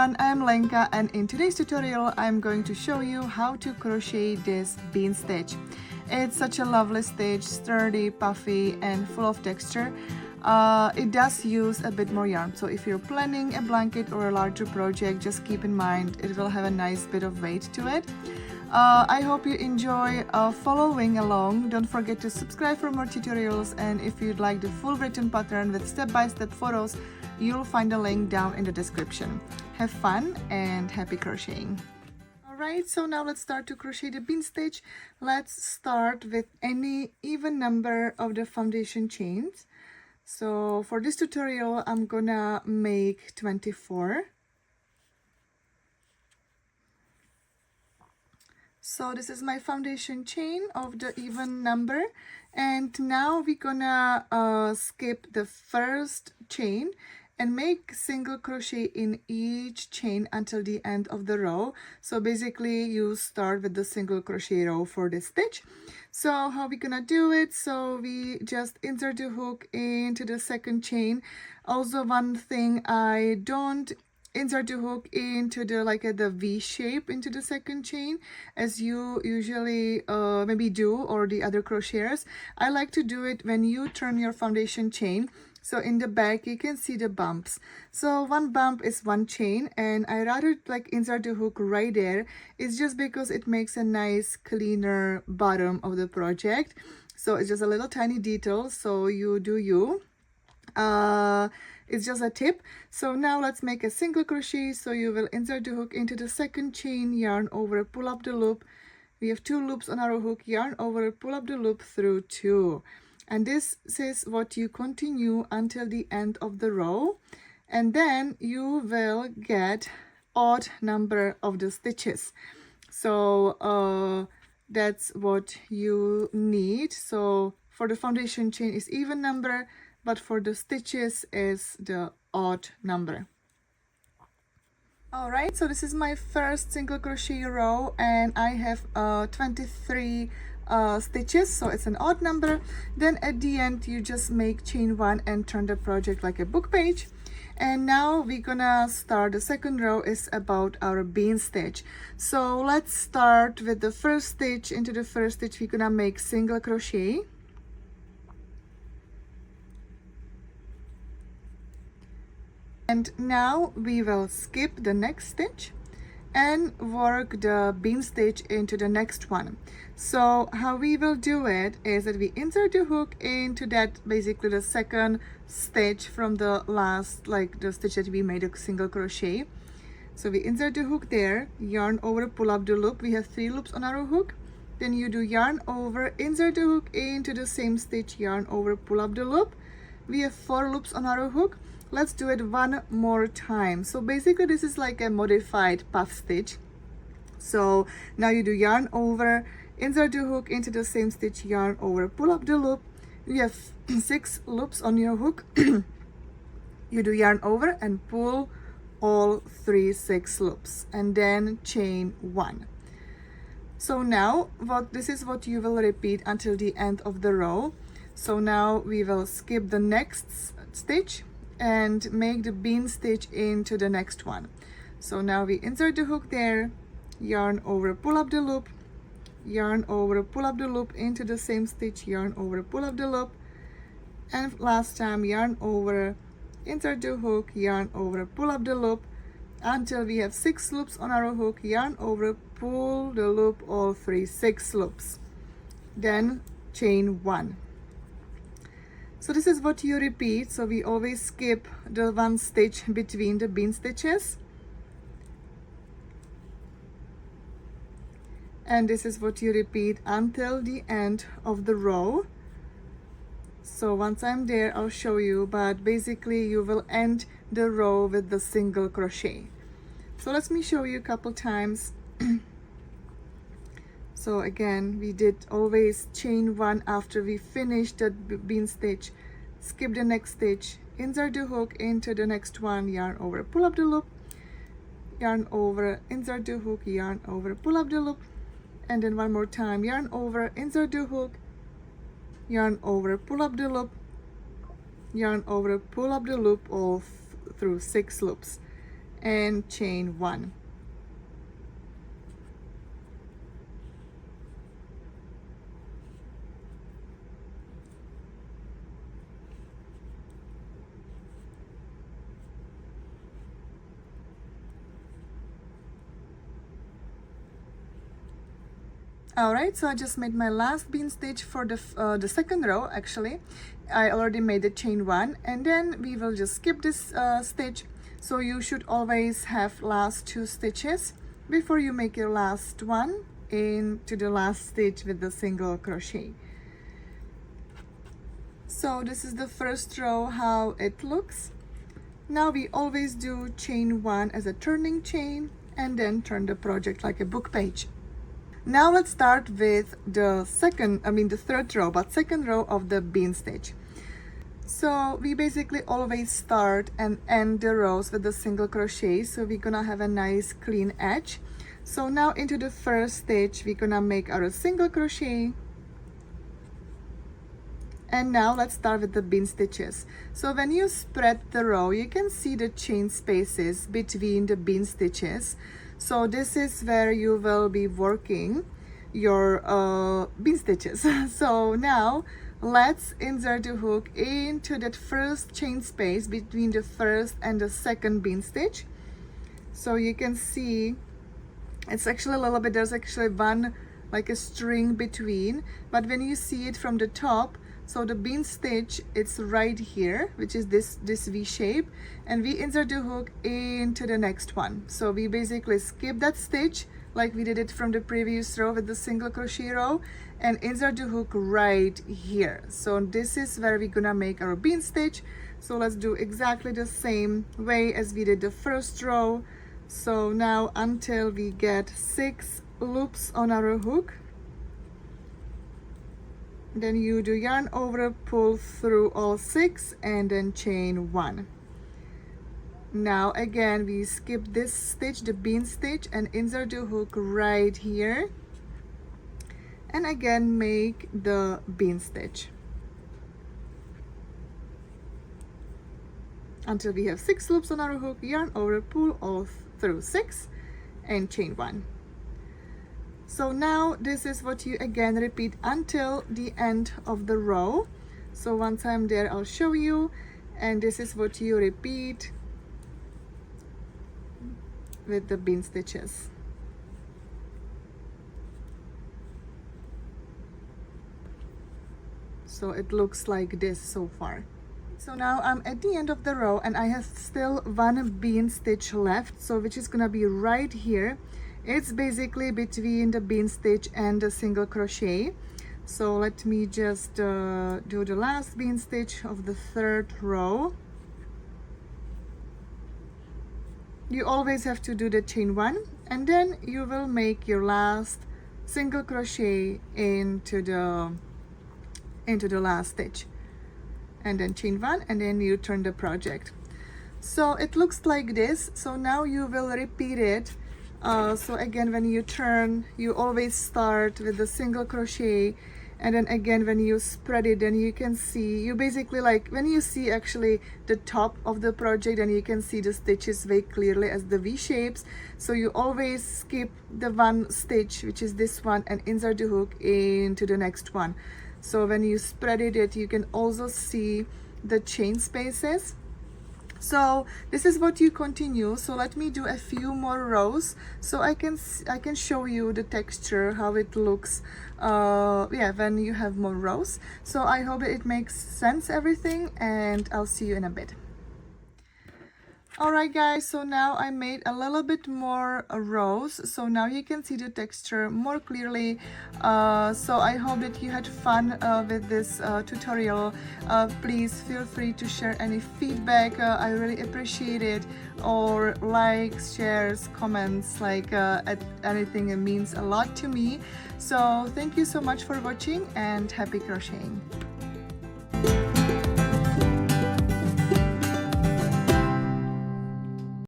everyone, I'm Lenka, and in today's tutorial I'm going to show you how to crochet this bean stitch. It's such a lovely stitch, sturdy, puffy and full of texture. It does use a bit more yarn, so if you're planning a blanket or a larger project, just keep in mind it will have a nice bit of weight to it. I hope you enjoy following along. Don't forget to subscribe for more tutorials, and if you'd like the full written pattern with step-by-step photos, you'll find a link down in the description. Have fun and happy crocheting! Alright, so now let's start to crochet the bean stitch. Let's start with any even number of the foundation chains. So for this tutorial I'm gonna make 24. So this is my foundation chain of the even number, and now we're gonna skip the first chain and make single crochet in each chain until the end of the row. So basically you start with the single crochet row for this stitch. So how we gonna do it? So we just insert the hook into the second chain. Also, one thing, I don't insert the hook into the V shape into the second chain as you usually maybe do, or the other crocheters. I like to do it when you turn your foundation chain. So in the back you can see the bumps. So one bump is one chain, and I rather insert the hook right there. It's just because it makes a nice cleaner bottom of the project. So it's just a little tiny detail, so you do you. It's just a tip. So now let's make a single crochet. So you will insert the hook into the second chain, yarn over, pull up the loop. We have 2 loops on our hook, yarn over, pull up the loop through 2. And this is what you continue until the end of the row, and then you will get odd number of the stitches. So that's what you need. So for the foundation chain is even number, but for the stitches is the odd number. Alright, so this is my first single crochet row, and I have 23 stitches, so it's an odd number. Then at the end you just make chain 1 and turn the project like a book page. And now we're gonna start. The second row is about our bean stitch. So let's start with the first stitch. Into the first stitch we're gonna make single crochet. And now we will skip the next stitch and work the bean stitch into the next one. So how we will do it is that we insert the hook into that, basically the second stitch from the last, the stitch that we made a single crochet. So we insert the hook there, yarn over, pull up the loop. We have 3 loops on our hook. Then you do yarn over, insert the hook into the same stitch, yarn over, pull up the loop. We have 4 loops on our hook. Let's do it one more time. So basically this is like a modified puff stitch. So now you do yarn over, insert the hook into the same stitch, yarn over, pull up the loop. You have 6 loops on your hook. You do yarn over and pull all 6 loops, and then chain 1. So now this is what you will repeat until the end of the row. So now we will skip the next stitch and make the bean stitch into the next one. So now we insert the hook there, yarn over, pull up the loop, yarn over, pull up the loop into the same stitch, yarn over, pull up the loop, and last time yarn over, insert the hook, yarn over, pull up the loop until we have 6 loops on our hook, yarn over, pull the loop, all 6 loops, then chain 1. So this is what you repeat. So we always skip the one stitch between the bean stitches. And this is what you repeat until the end of the row. So once I'm there, I'll show you, but basically you will end the row with the single crochet. So let me show you a couple times. So again, we did always chain 1 after we finish the bean stitch, skip the next stitch, insert the hook into the next one, yarn over, pull up the loop, yarn over, insert the hook, yarn over, pull up the loop, and then one more time, yarn over, insert the hook, yarn over, pull up the loop, yarn over, pull up the loop, all through 6 loops. and chain 1. Alright, so I just made my last bean stitch for the second row. Actually, I already made the chain 1, and then we will just skip this stitch. So you should always have last 2 stitches before you make your last one into the last stitch with the single crochet. So this is the first row, how it looks. Now we always do chain 1 as a turning chain and then turn the project like a book page. Now let's start with the third row, but second row of the bean stitch. So we basically always start and end the rows with the single crochet, so we're gonna have a nice clean edge. So now into the first stitch we're gonna make our single crochet, and now let's start with the bean stitches. So when you spread the row, you can see the chain spaces between the bean stitches. So this is where you will be working your bean stitches. So now let's insert the hook into that first chain space between the first and the second bean stitch. So you can see it's actually a little bit, there's actually one like a string between, but when you see it from the top, so the bean stitch, it's right here, which is this V shape, and we insert the hook into the next one. So we basically skip that stitch like we did it from the previous row with the single crochet row, and insert the hook right here. So this is where we're gonna make our bean stitch. So let's do exactly the same way as we did the first row. So now until we get 6 loops on our hook, then you do yarn over, pull through all 6, and then chain 1. Now again we skip this stitch, the bean stitch, and insert the hook right here, and again make the bean stitch until we have 6 loops on our hook, yarn over, pull all through 6, and chain 1. So now this is what you again repeat until the end of the row. So once I'm there, I'll show you, and this is what you repeat with the bean stitches. So it looks like this so far. So now I'm at the end of the row and I have still 1 bean stitch left, so which is gonna be right here. It's basically between the bean stitch and the single crochet. So let me just do the last bean stitch of the third row. You always have to do the chain 1, and then you will make your last single crochet into the last stitch, and then chain 1, and then you turn the project. So it looks like this. So now you will repeat it. So again, when you turn, you always start with the single crochet, and then again when you spread it, then you can see, you basically, like when you see actually the top of the project, then you can see the stitches very clearly as the V shapes. So you always skip the 1 stitch, which is this one, and insert the hook into the next one. So when you spread it, you can also see the chain spaces. So this is what you continue. So let me do a few more rows so I can show you the texture, how it looks when you have more rows. So I hope it makes sense, everything, and I'll see you in a bit. Alright guys, so now I made a little bit more rows, so now you can see the texture more clearly. So I hope that you had fun with this tutorial. Please feel free to share any feedback, I really appreciate it, or likes, shares, comments, like anything. It means a lot to me. So thank you so much for watching, and happy crocheting.